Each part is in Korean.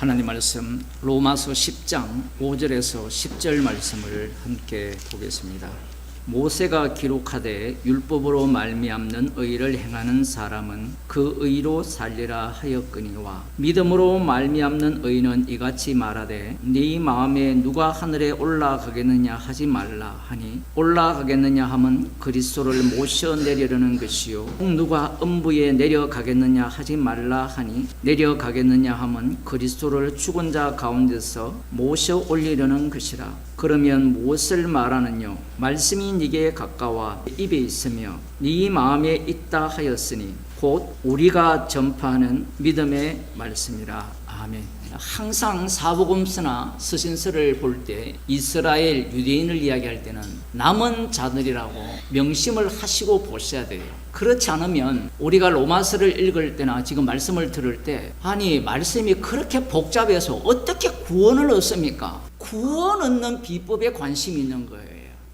하나님 말씀 로마서 10장 5절에서 10절 말씀을 함께 보겠습니다. 모세가 기록하되 율법으로 말미암는 의를 행하는 사람은 그 의로 살리라 하였거니와 믿음으로 말미암는 의는 이같이 말하되 네 마음에 누가 하늘에 올라가겠느냐 하지 말라 하니 올라가겠느냐 함은 그리스도를 모셔 내려려는 것이요 누가 음부에 내려가겠느냐 하지 말라 하니 내려가겠느냐 함은 그리스도를 죽은 자 가운데서 모셔 올리려는 것이라. 그러면 무엇을 말하느뇨? 말씀이 네게 가까워 입에 있으며 네 마음에 있다 하였으니 곧 우리가 전파하는 믿음의 말씀이라. 아멘. 항상 사복음서나 서신서를 볼 때 이스라엘 유대인을 이야기할 때는 남은 자들이라고 명심을 하시고 보셔야 돼요. 그렇지 않으면 우리가 로마서를 읽을 때나 지금 말씀을 들을 때 아니 말씀이 그렇게 복잡해서 어떻게 구원을 얻습니까? 구원 얻는 비법에 관심이 있는 거예요.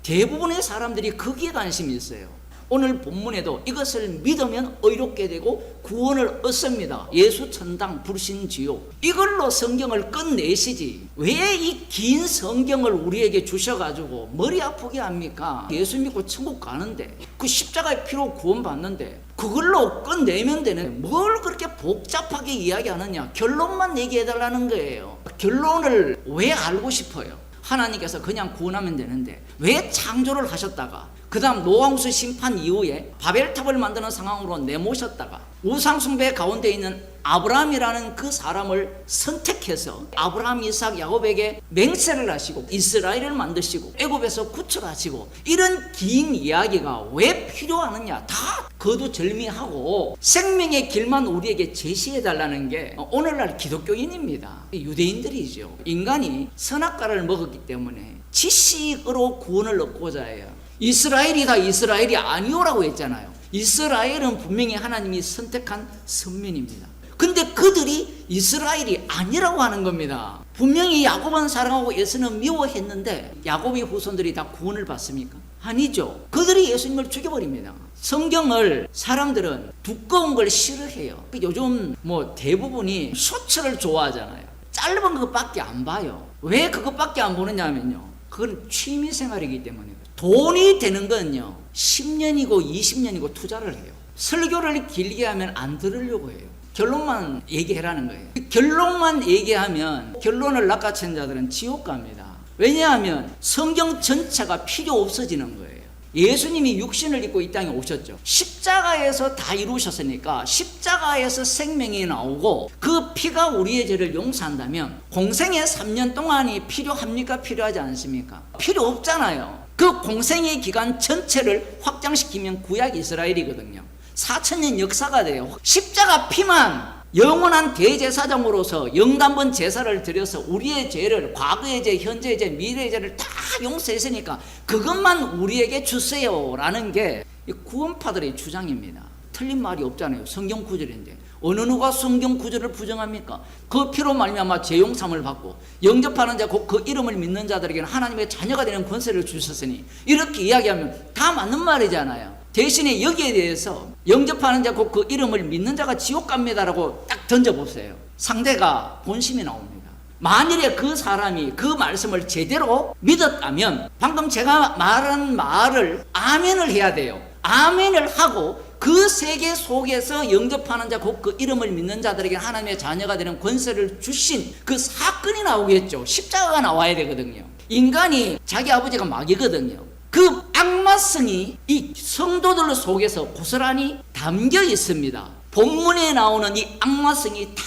대부분의 사람들이 거기에 관심이 있어요. 오늘 본문에도 이것을 믿으면 의롭게 되고 구원을 얻습니다. 예수 천당 불신 지옥. 이걸로 성경을 끝내시지 왜 이 긴 성경을 우리에게 주셔가지고 머리 아프게 합니까? 예수 믿고 천국 가는데 그 십자가의 피로 구원받는데 그걸로 끝내면 되는 뭘 그렇게 복잡하게 이야기하느냐. 결론만 얘기해달라는 거예요. 결론을 왜 알고 싶어요? 하나님께서 그냥 구원하면 되는데 왜 창조를 하셨다가 그 다음 노아우스 심판 이후에 바벨탑을 만드는 상황으로 내모셨다가 우상숭배 가운데 있는 아브라함이라는 그 사람을 선택해서 아브라함, 이삭, 야곱에게 맹세를 하시고 이스라엘을 만드시고 애굽에서 구출하시고 이런 긴 이야기가 왜 필요하느냐. 다 거두절미하고 생명의 길만 우리에게 제시해달라는 게 오늘날 기독교인입니다. 유대인들이죠. 인간이 선악과를 먹었기 때문에 지식으로 구원을 얻고자 해요. 이스라엘이다 이스라엘이 아니오라고 했잖아요. 이스라엘은 분명히 하나님이 선택한 선민입니다. 근데 그들이 이스라엘이 아니라고 하는 겁니다. 분명히 야곱은 사랑하고 에서는 미워했는데 야곱의 후손들이 다 구원을 받습니까? 아니죠. 그들이 예수님을 죽여버립니다. 성경을 사람들은 두꺼운 걸 싫어해요. 요즘 대부분이 쇼츠를 좋아하잖아요. 짧은 것밖에 안 봐요. 왜 그것밖에 안 보느냐 하면요, 그건 취미생활이기 때문에. 돈이 되는 건요 10년이고 20년이고 투자를 해요. 설교를 길게 하면 안 들으려고 해요. 결론만 얘기해라는 거예요. 결론만 얘기하면 결론을 낚아챈 자들은 지옥 갑니다. 왜냐하면 성경 전체가 필요 없어지는 거예요. 예수님이 육신을 입고 이 땅에 오셨죠. 십자가에서 다 이루셨으니까 십자가에서 생명이 나오고 그 피가 우리의 죄를 용서한다면 공생의 3년 동안이 필요합니까? 필요하지 않습니까? 필요 없잖아요. 그 공생의 기간 전체를 확장시키면 구약 이스라엘이거든요. 4000년 역사가 돼요. 십자가 피만 영원한 대제사장으로서 영단번 제사를 드려서 우리의 죄를, 과거의 죄, 현재의 죄, 미래의 죄를 다 용서했으니까 그것만 우리에게 주세요 라는 게 구원파들의 주장입니다. 틀린 말이 없잖아요. 성경 구절인데 어느 누가 성경 구절을 부정합니까? 그 피로 말미암아 죄 용서함을 받고 영접하는 자 곧 그 이름을 믿는 자들에게는 하나님의 자녀가 되는 권세를 주셨으니 이렇게 이야기하면 다 맞는 말이잖아요. 대신에 여기에 대해서 영접하는 자 곧 그 이름을 믿는 자가 지옥 갑니다라고 딱 던져보세요. 상대가 본심이 나옵니다. 만일에 그 사람이 그 말씀을 제대로 믿었다면 방금 제가 말한 말을 아멘을 해야 돼요. 아멘을 하고 그 세계 속에서 영접하는 자 곧 그 이름을 믿는 자들에게 하나님의 자녀가 되는 권세를 주신 그 사건이 나오겠죠. 십자가가 나와야 되거든요. 인간이 자기 아버지가 마귀거든요. 그 악마성이 이 성도들 속에서 고스란히 담겨 있습니다. 본문에 나오는 이 악마성이 다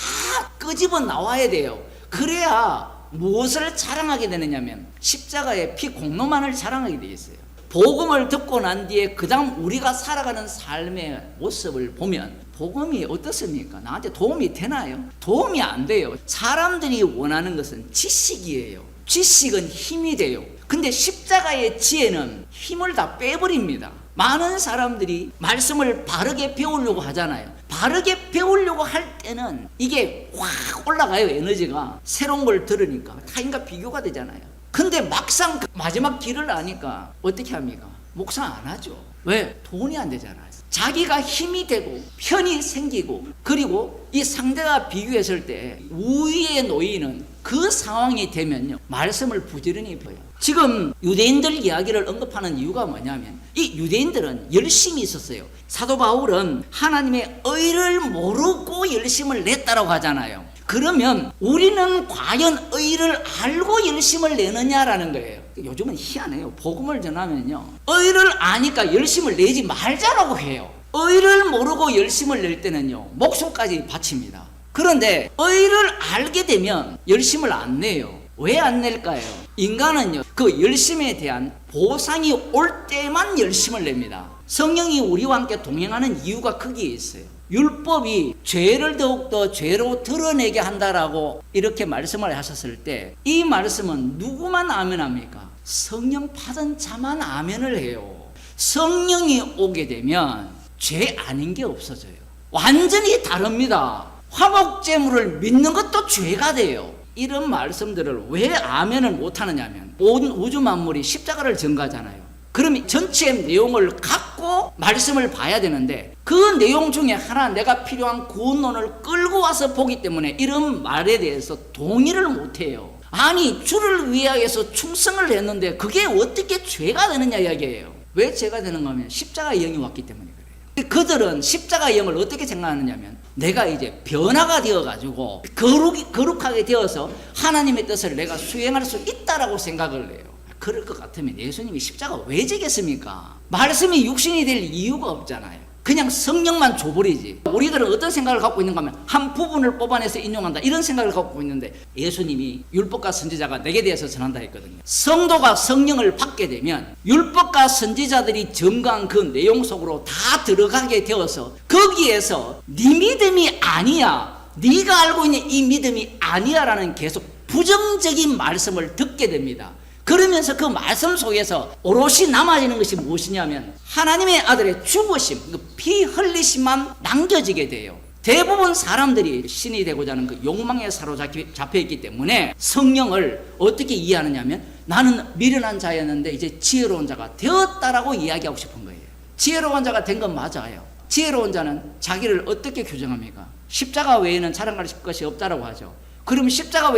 끄집어 나와야 돼요. 그래야 무엇을 자랑하게 되느냐면 십자가의 피 공로만을 자랑하게 되어 있어요. 복음을 듣고 난 뒤에 그 다음 우리가 살아가는 삶의 모습을 보면 복음이 어떻습니까? 나한테 도움이 되나요? 도움이 안 돼요. 사람들이 원하는 것은 지식이에요. 지식은 힘이 돼요. 근데 십자가의 지혜는 힘을 다 빼버립니다. 많은 사람들이 말씀을 바르게 배우려고 하잖아요. 바르게 배우려고 할 때는 이게 확 올라가요. 에너지가. 새로운 걸 들으니까 타인과 비교가 되잖아요. 근데 막상 그 마지막 길을 아니까 어떻게 합니까? 묵상 안 하죠. 왜? 돈이 안 되잖아요. 자기가 힘이 되고 편이 생기고, 그리고 이 상대가 비교했을 때 우위에 놓이는 그 상황이 되면요, 말씀을 부지런히 보여요. 지금 유대인들 이야기를 언급하는 이유가 뭐냐면, 이 유대인들은 열심이 있었어요. 사도 바울은 하나님의 의를 모르고 열심을 냈다라고 하잖아요. 그러면 우리는 과연 의를 알고 열심을 내느냐라는 거예요. 요즘은 희한해요. 복음을 전하면요, 의를 아니까 열심을 내지 말자라고 해요. 의를 모르고 열심을 낼 때는요, 목숨까지 바칩니다. 그런데 의를 알게 되면 열심을 안 내요. 왜 안 낼까요? 인간은요, 그 열심에 대한 보상이 올 때만 열심을 냅니다. 성령이 우리와 함께 동행하는 이유가 거기에 있어요. 율법이 죄를 더욱더 죄로 드러내게 한다라고 이렇게 말씀을 하셨을 때, 이 말씀은 누구만 아멘합니까? 성령 받은 자만 아멘을 해요. 성령이 오게 되면 죄 아닌 게 없어져요. 완전히 다릅니다. 화목제물을 믿는 것도 죄가 돼요. 이런 말씀들을 왜 아멘을 못하느냐면, 온 우주 만물이 십자가를 전가하잖아요. 그럼 전체 내용을 갖고 말씀을 봐야 되는데, 그 내용 중에 하나, 내가 필요한 구원론을 끌고 와서 보기 때문에 이런 말에 대해서 동의를 못해요. 아니, 주를 위하여서 충성을 했는데 그게 어떻게 죄가 되느냐 이야기예요. 왜 죄가 되는가 하면 십자가의 영이 왔기 때문에 그래요. 그들은 십자가의 영을 어떻게 생각하느냐면, 내가 이제 변화가 되어가지고 거룩하게 되어서 하나님의 뜻을 내가 수행할 수 있다라고 생각을 해요. 그럴 것 같으면 예수님이 십자가 왜 지겠습니까? 말씀이 육신이 될 이유가 없잖아요. 그냥 성령만 줘버리지. 우리들은 어떤 생각을 갖고 있는가 하면, 한 부분을 뽑아내서 인용한다, 이런 생각을 갖고 있는데, 예수님이 율법과 선지자가 내게 대해서 전한다 했거든요. 성도가 성령을 받게 되면 율법과 선지자들이 증거한 그 내용 속으로 다 들어가게 되어서, 거기에서 네 믿음이 아니야, 네가 알고 있는 이 믿음이 아니야 라는 계속 부정적인 말씀을 듣게 됩니다. 그러면서 그 말씀 속에서 오롯이 남아지는 것이 무엇이냐면, 하나님의 아들의 죽으심, 피 흘리심만 남겨지게 돼요. 대부분 사람들이 신이 되고자 하는 그 욕망에 사로잡혀 있기 때문에 성령을 어떻게 이해하느냐면, 나는 미련한 자였는데 이제 지혜로운 자가 되었다라고 이야기하고 싶은 거예요. 지혜로운 자가 된 건 맞아요. 지혜로운 자는 자기를 어떻게 규정합니까? 십자가 외에는 자랑할 것이 없다라고 하죠. 그러면 십자가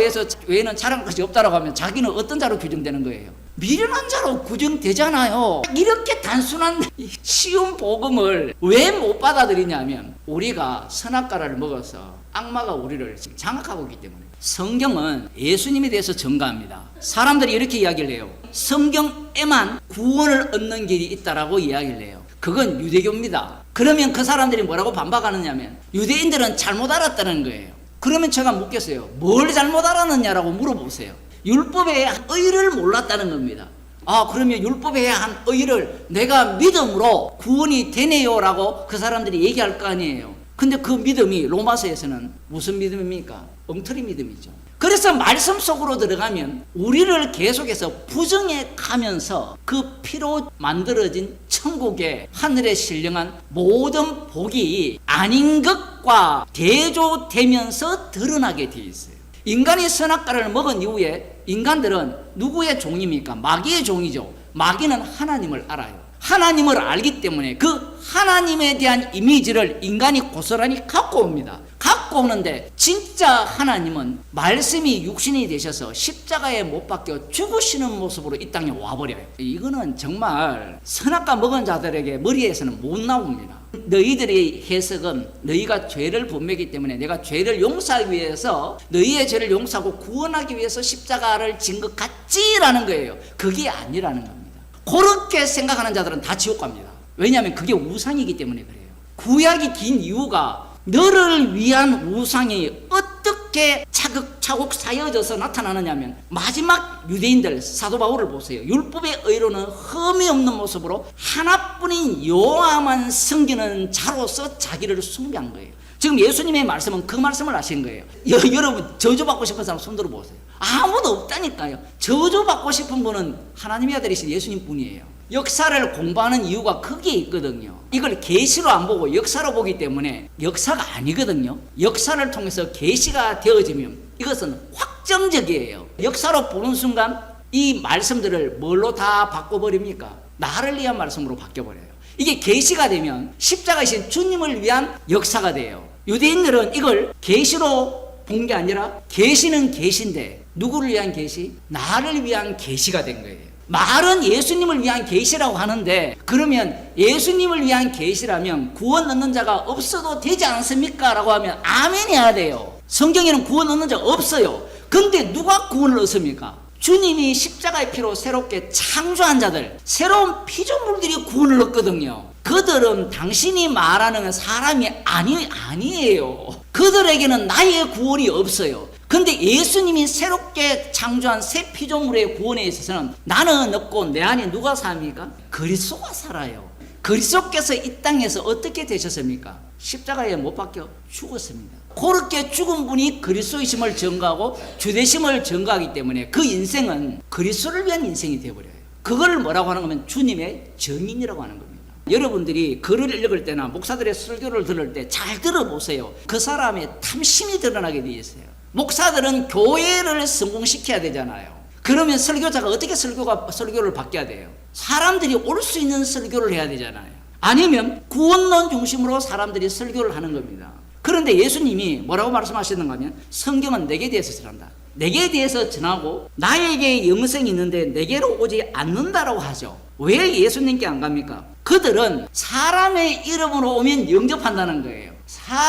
외에는 자랑할 것이 없다라고 하면 자기는 어떤 자로 규정되는 거예요? 미련한 자로 규정되잖아요. 이렇게 단순한 쉬운 복음을 왜 못 받아들이냐면, 우리가 선악과를 먹어서 악마가 우리를 장악하고 있기 때문에. 성경은 예수님에 대해서 증거합니다. 사람들이 이렇게 이야기를 해요. 성경에만 구원을 얻는 길이 있다라고 이야기를 해요. 그건 유대교입니다. 그러면 그 사람들이 뭐라고 반박하느냐면, 유대인들은 잘못 알았다는 거예요. 그러면 제가 묻겠어요. 뭘 잘못 알았느냐라고 물어보세요. 율법의 의를 몰랐다는 겁니다. 아, 그러면 율법에 한 의를 내가 믿음으로 구원이 되네요 라고 그 사람들이 얘기할 거 아니에요. 근데 그 믿음이 로마서에서는 무슨 믿음입니까? 엉터리 믿음이죠. 그래서 말씀 속으로 들어가면 우리를 계속해서 부정해 가면서 그 피로 만들어진 천국의 하늘에 신령한 모든 복이 아닌 것과 대조되면서 드러나게 되어 있어요. 인간이 선악과를 먹은 이후에 인간들은 누구의 종입니까? 마귀의 종이죠. 마귀는 하나님을 알아요. 하나님을 알기 때문에 그 하나님에 대한 이미지를 인간이 고스란히 갖고 옵니다. 갖고 오는데, 진짜 하나님은 말씀이 육신이 되셔서 십자가에 못 박혀 죽으시는 모습으로 이 땅에 와버려요. 이거는 정말 선악과 먹은 자들에게 머리에서는 못 나옵니다. 너희들의 해석은 너희가 죄를 범했기 때문에 내가 죄를 용서하기 위해서, 너희의 죄를 용서하고 구원하기 위해서 십자가를 진 것 같지라는 거예요. 그게 아니라는 겁니다. 그렇게 생각하는 자들은 다 지옥 갑니다. 왜냐하면 그게 우상이기 때문에 그래요. 구약이 긴 이유가 너를 위한 우상이 어떻게 차곡차곡 쌓여져서 나타나느냐면, 마지막 유대인들 사도 바울을 보세요. 율법의 의로는 흠이 없는 모습으로 하나뿐인 여호와만 섬기는 자로서 자기를 숭배한 거예요. 지금 예수님의 말씀은 그 말씀을 하신 거예요. 여러분, 저주받고 싶은 사람 손 들어보세요. 아무도 없다니까요. 저주받고 싶은 분은 하나님의 아들이신 예수님 뿐이에요. 역사를 공부하는 이유가 거기에 있거든요. 이걸 계시로 안 보고 역사로 보기 때문에 역사가 아니거든요. 역사를 통해서 계시가 되어지면 이것은 확정적이에요. 역사로 보는 순간 이 말씀들을 뭘로 다 바꿔버립니까? 나를 위한 말씀으로 바뀌어버려요. 이게 계시가 되면 십자가이신 주님을 위한 역사가 돼요. 유대인들은 이걸 계시로 본 게 아니라 계시는 계시인데 누구를 위한 계시? 나를 위한 계시가 된 거예요. 말은 예수님을 위한 계시라고 하는데 그러면 예수님을 위한 계시라면 구원 얻는 자가 없어도 되지 않습니까? 라고 하면 아멘 해야 돼요. 성경에는 구원 얻는 자가 없어요. 근데 누가 구원을 얻습니까? 주님이 십자가의 피로 새롭게 창조한 자들, 새로운 피조물들이 구원을 얻거든요. 그들은 당신이 말하는 사람이 아니에요. 그들에게는 나의 구원이 없어요. 근데 예수님이 새롭게 창조한 새 피조물의 구원에 있어서는 나는 없고 내 안에 누가 삽니까? 그리스도가 살아요. 그리스도께서 이 땅에서 어떻게 되셨습니까? 십자가에 못 박혀 죽었습니다. 그렇게 죽은 분이 그리스도이심을 증거하고 주되심을 증거하기 때문에 그 인생은 그리스도를 위한 인생이 되어버려요. 그걸 뭐라고 하는 거면 주님의 증인이라고 하는 겁니다. 여러분들이 글을 읽을 때나 목사들의 설교를 들을 때 잘 들어보세요. 그 사람의 탐심이 드러나게 되어 있어요. 목사들은 교회를 성공시켜야 되잖아요. 그러면 설교자가 어떻게 설교를 바뀌어야 돼요? 사람들이 올 수 있는 설교를 해야 되잖아요. 아니면 구원론 중심으로 사람들이 설교를 하는 겁니다. 그런데 예수님이 뭐라고 말씀하시는가 하면 성경은 내게 대해서 전한다. 내게 대해서 전하고 나에게 영생이 있는데 내게로 오지 않는다라고 하죠. 왜 예수님께 안 갑니까? 그들은 사람의 이름으로 오면 영접한다는 거예요.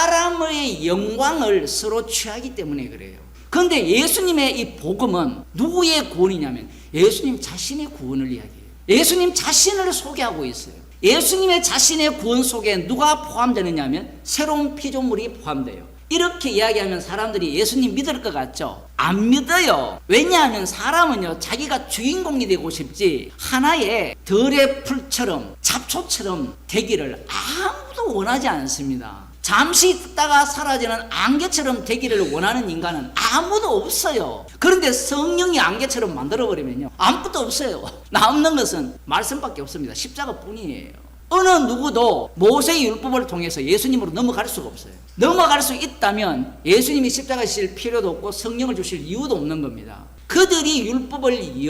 사람의 영광을 서로 취하기 때문에 그래요. 그런데 예수님의 이 복음은 누구의 구원이냐면 예수님 자신의 구원을 이야기해요. 예수님 자신을 소개하고 있어요. 예수님의 자신의 구원 속에 누가 포함되느냐 하면 새로운 피조물이 포함돼요. 이렇게 이야기하면 사람들이 예수님 믿을 것 같죠? 안 믿어요. 왜냐하면 사람은요 자기가 주인공이 되고 싶지 하나의 덜의 풀처럼 잡초처럼 되기를 아무도 원하지 않습니다. 잠시 있다가 사라지는 안개처럼 되기를 원하는 인간은 아무도 없어요. 그런데 성령이 안개처럼 만들어버리면요 아무것도 없어요. 남는 것은 말씀밖에 없습니다. 십자가뿐이에요. 어느 누구도 모세의 율법을 통해서 예수님으로 넘어갈 수가 없어요. 넘어갈 수 있다면 예수님이 십자가에 실 필요도 없고 성령을 주실 이유도 없는 겁니다. 그들이 율법을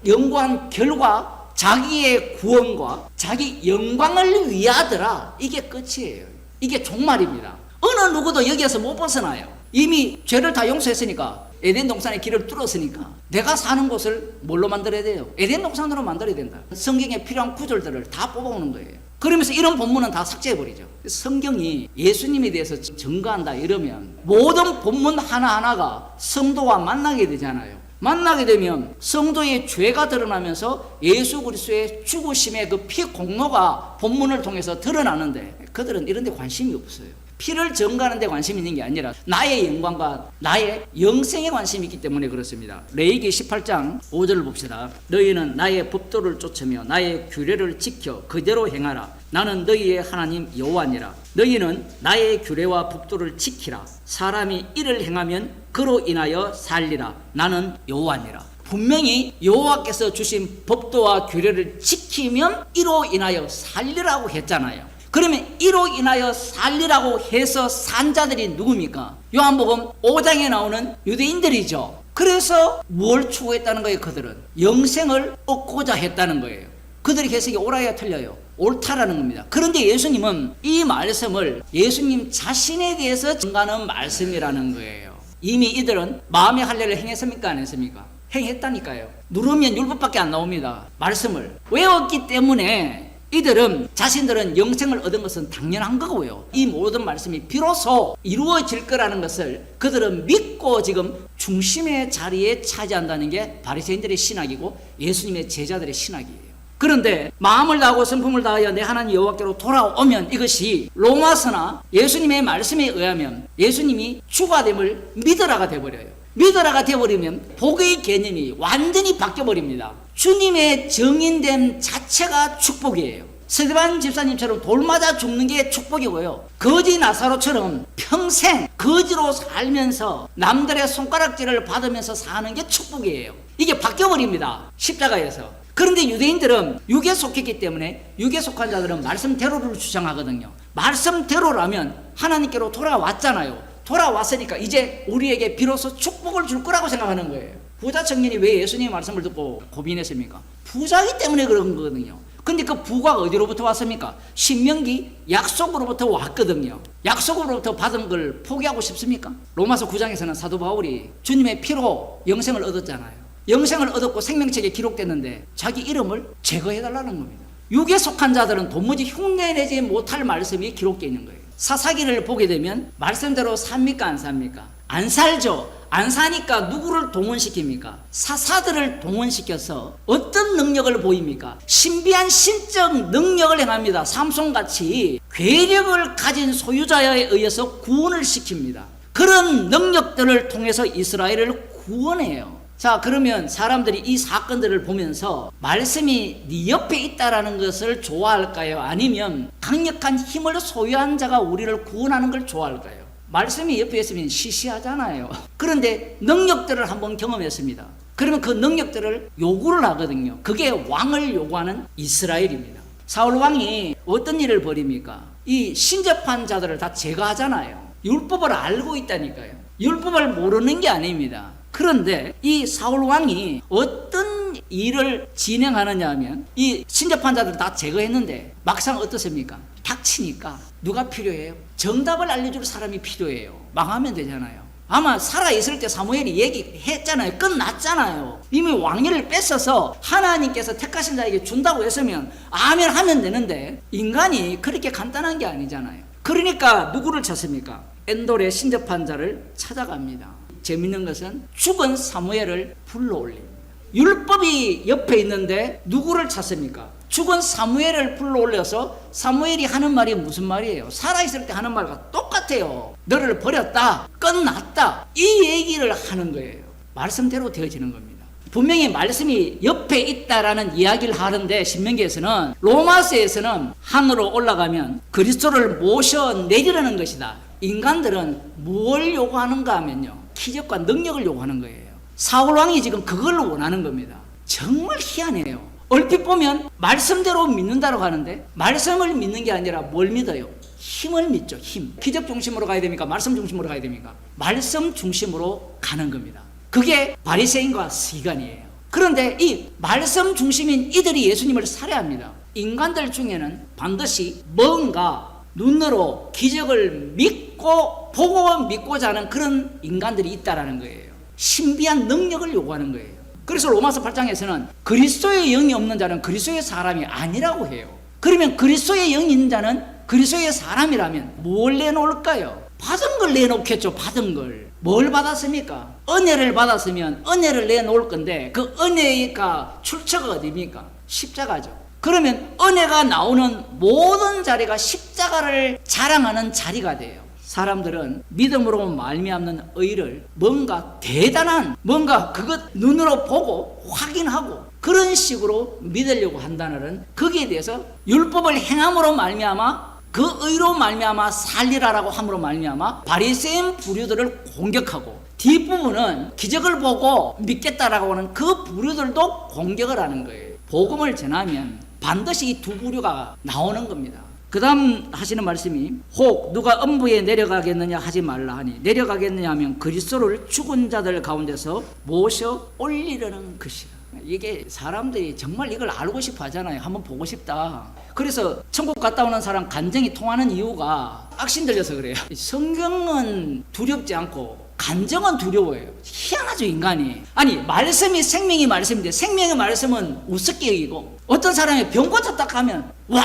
연구한 결과 자기의 구원과 자기 영광을 위하더라. 이게 끝이에요. 이게 종말입니다. 어느 누구도 여기에서 못 벗어나요. 이미 죄를 다 용서했으니까 에덴 동산의 길을 뚫었으니까 내가 사는 곳을 뭘로 만들어야 돼요? 에덴 동산으로 만들어야 된다. 성경에 필요한 구절들을 다 뽑아오는 거예요. 그러면서 이런 본문은 다 삭제해버리죠. 성경이 예수님에 대해서 증거한다 이러면 모든 본문 하나하나가 성도와 만나게 되잖아요. 만나게 되면 성도의 죄가 드러나면서 예수 그리스도의 죽으심의 그 피 공로가 본문을 통해서 드러나는데 그들은 이런 데 관심이 없어요. 피를 증거하는 데 관심이 있는 게 아니라 나의 영광과 나의 영생에 관심이 있기 때문에 그렇습니다. 레위기 18장 5절을 봅시다. 너희는 나의 법도를 쫓으며 나의 규례를 지켜 그대로 행하라. 나는 너희의 하나님 여호와니라. 너희는 나의 규례와 법도를 지키라. 사람이 이를 행하면 그로 인하여 살리라. 나는 여호와니라. 분명히 여호와께서 주신 법도와 규례를 지키면 이로 인하여 살리라고 했잖아요. 그러면 이로 인하여 살리라고 해서 산 자들이 누굽니까? 요한복음 5장에 나오는 유대인들이죠. 그래서 뭘 추구했다는 거예요? 그들은 영생을 얻고자 했다는 거예요. 그들의 해석이 옳아야 틀려요. 옳다라는 겁니다. 그런데 예수님은 이 말씀을 예수님 자신에 대해서 증거하는 말씀이라는 거예요. 이미 이들은 마음의 할례를 행했습니까? 안 했습니까? 행했다니까요. 누르면 율법밖에 안 나옵니다. 말씀을 외웠기 때문에 이들은 자신들은 영생을 얻은 것은 당연한 거고요. 이 모든 말씀이 비로소 이루어질 거라는 것을 그들은 믿고 지금 중심의 자리에 차지한다는 게 바리새인들의 신학이고 예수님의 제자들의 신학이에요. 그런데 마음을 다하고 성품을 다하여 내 하나님 여호와께로 돌아오면 이것이 로마서나 예수님의 말씀에 의하면 예수님이 주가됨을 믿으라가 되어버려요. 믿으라가 되어버리면 복의 개념이 완전히 바뀌어버립니다. 주님의 증인됨 자체가 축복이에요. 스데반 집사님처럼 돌 맞아 죽는 게 축복이고요. 거지 나사로처럼 평생 거지로 살면서 남들의 손가락질을 받으면서 사는 게 축복이에요. 이게 바뀌어버립니다. 십자가에서. 그런데 유대인들은 육에 속했기 때문에 육에 속한 자들은 말씀대로를 주장하거든요. 말씀대로라면 하나님께로 돌아왔잖아요. 돌아왔으니까 이제 우리에게 비로소 축복을 줄 거라고 생각하는 거예요. 부자 청년이 왜 예수님의 말씀을 듣고 고민했습니까? 부자이기 때문에 그런 거거든요. 근데 그 부가 어디로부터 왔습니까? 신명기 약속으로부터 왔거든요. 약속으로부터 받은 걸 포기하고 싶습니까? 로마서 9장에서는 사도 바울이 주님의 피로 영생을 얻었잖아요. 영생을 얻었고 생명책에 기록됐는데 자기 이름을 제거해달라는 겁니다. 육에 속한 자들은 도무지 흉내내지 못할 말씀이 기록되어 있는 거예요. 사사기를 보게 되면 말씀대로 삽니까 안 삽니까? 안 살죠. 안 사니까 누구를 동원시킵니까? 사사들을 동원시켜서 어떤 능력을 보입니까? 신비한 신적 능력을 행합니다. 삼손같이 괴력을 가진 소유자에 의해서 구원을 시킵니다. 그런 능력들을 통해서 이스라엘을 구원해요. 자, 그러면 사람들이 이 사건들을 보면서 말씀이 네 옆에 있다라는 것을 좋아할까요? 아니면 강력한 힘을 소유한 자가 우리를 구원하는 걸 좋아할까요? 말씀이 옆에 있으면 시시하잖아요. 그런데 능력들을 한번 경험했습니다. 그러면 그 능력들을 요구를 하거든요. 그게 왕을 요구하는 이스라엘입니다. 사울 왕이 어떤 일을 벌입니까? 이 신접한 자들을 다 제거하잖아요. 율법을 알고 있다니까요. 율법을 모르는 게 아닙니다. 그런데 이 사울 왕이 어떤 일을 진행하느냐 하면 이 신접한 자들을 다 제거했는데 막상 어떻습니까? 닥치니까 누가 필요해요? 정답을 알려줄 사람이 필요해요. 망하면 되잖아요. 아마 살아있을 때 사무엘이 얘기했잖아요. 끝났잖아요. 이미 왕위를 뺏어서 하나님께서 택하신 자에게 준다고 했으면 아멘 하면 되는데 인간이 그렇게 간단한 게 아니잖아요. 그러니까 누구를 찾습니까? 엔돌의 신접한 자를 찾아갑니다. 재밌는 것은 죽은 사무엘을 불러올립니다. 율법이 옆에 있는데 누구를 찾습니까? 죽은 사무엘을 불러올려서 사무엘이 하는 말이 무슨 말이에요? 살아있을 때 하는 말과 똑같아요. 너를 버렸다, 끝났다, 이 얘기를 하는 거예요. 말씀대로 되어지는 겁니다. 분명히 말씀이 옆에 있다라는 이야기를 하는데 신명기에서는, 로마서에서는 하늘로 올라가면 그리스도를 모셔내리려는 것이다. 인간들은 뭘 요구하는가 하면요, 기적과 능력을 요구하는 거예요. 사울 왕이 지금 그걸 원하는 겁니다. 정말 희한해요. 얼핏 보면 말씀대로 믿는다고 하는데 말씀을 믿는 게 아니라 뭘 믿어요? 힘을 믿죠. 힘. 기적 중심으로 가야 됩니까? 말씀 중심으로 가야 됩니까? 말씀 중심으로 가는 겁니다. 그게 바리새인과 서기관이에요. 그런데 이 말씀 중심인 이들이 예수님을 살해합니다. 인간들 중에는 반드시 뭔가 눈으로 기적을 믿고 보고 믿고자 하는 그런 인간들이 있다라는 거예요. 신비한 능력을 요구하는 거예요. 그래서 로마서 8장에서는 그리스도의 영이 없는 자는 그리스도의 사람이 아니라고 해요. 그러면 그리스도의 영이 있는 자는 그리스도의 사람이라면 뭘 내놓을까요? 받은 걸 내놓겠죠. 받은 걸. 뭘 받았습니까? 은혜를 받았으면 은혜를 내놓을 건데 그 은혜가 출처가 어디입니까? 십자가죠. 그러면 은혜가 나오는 모든 자리가 십자가를 자랑하는 자리가 돼요. 사람들은 믿음으로 말미암는 의를 뭔가 대단한, 뭔가 그것 눈으로 보고 확인하고 그런 식으로 믿으려고 한다는, 거기에 대해서 율법을 행함으로 말미암아 그 의로 말미암아 살리라라고 함으로 말미암아 바리새인 부류들을 공격하고, 뒷부분은 기적을 보고 믿겠다라고 하는 그 부류들도 공격을 하는 거예요. 복음을 전하면 반드시 이 두 부류가 나오는 겁니다. 그 다음 하시는 말씀이, 혹 누가 음부에 내려가겠느냐 하지 말라 하니, 내려가겠느냐 하면 그리스도를 죽은 자들 가운데서 모셔 올리려는 것이라. 이게 사람들이 정말 이걸 알고 싶어 하잖아요. 한번 보고 싶다. 그래서 천국 갔다 오는 사람 간증이 통하는 이유가 악신 들려서 그래요. 성경은 두렵지 않고 감정은 두려워요. 희한하죠, 인간이. 아니, 말씀이 생명이 말씀인데 생명의 말씀은 우습게 여기고, 어떤 사람이 병 고쳤다 하면 와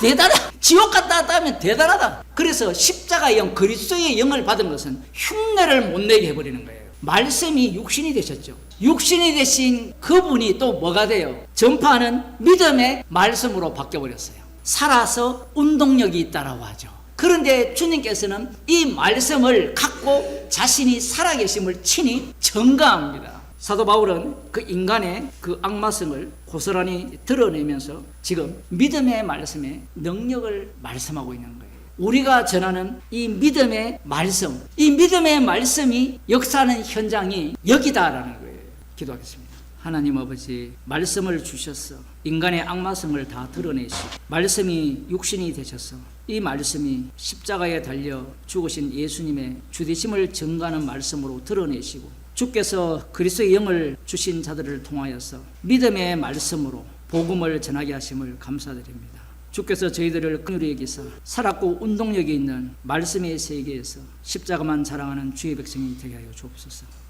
대단하다, 지옥 갔다 왔다 하면 대단하다. 그래서 십자가의 영, 그리스도의 영을 받은 것은 흉내를 못 내게 해버리는 거예요. 말씀이 육신이 되셨죠. 육신이 되신 그분이 또 뭐가 돼요? 전파하는 믿음의 말씀으로 바뀌어버렸어요. 살아서 운동력이 있다라고 하죠. 그런데 주님께서는 이 말씀을 갖고 자신이 살아계심을 친히 증거합니다. 사도 바울은 그 인간의 그 악마성을 고스란히 드러내면서 지금 믿음의 말씀에 능력을 말씀하고 있는 거예요. 우리가 전하는 이 믿음의 말씀, 이 믿음의 말씀이 역사하는 현장이 여기다라는 거예요. 기도하겠습니다. 하나님 아버지, 말씀을 주셔서 인간의 악마성을 다 드러내시고 말씀이 육신이 되셔서 이 말씀이 십자가에 달려 죽으신 예수님의 주되심을 증거하는 말씀으로 드러내시고, 주께서 그리스도의 영을 주신 자들을 통하여서 믿음의 말씀으로 복음을 전하게 하심을 감사드립니다. 주께서 저희들을 긍휼히 여기사 살았고 운동력이 있는 말씀의 세계에서 십자가만 자랑하는 주의 백성이 되게 하여 주옵소서.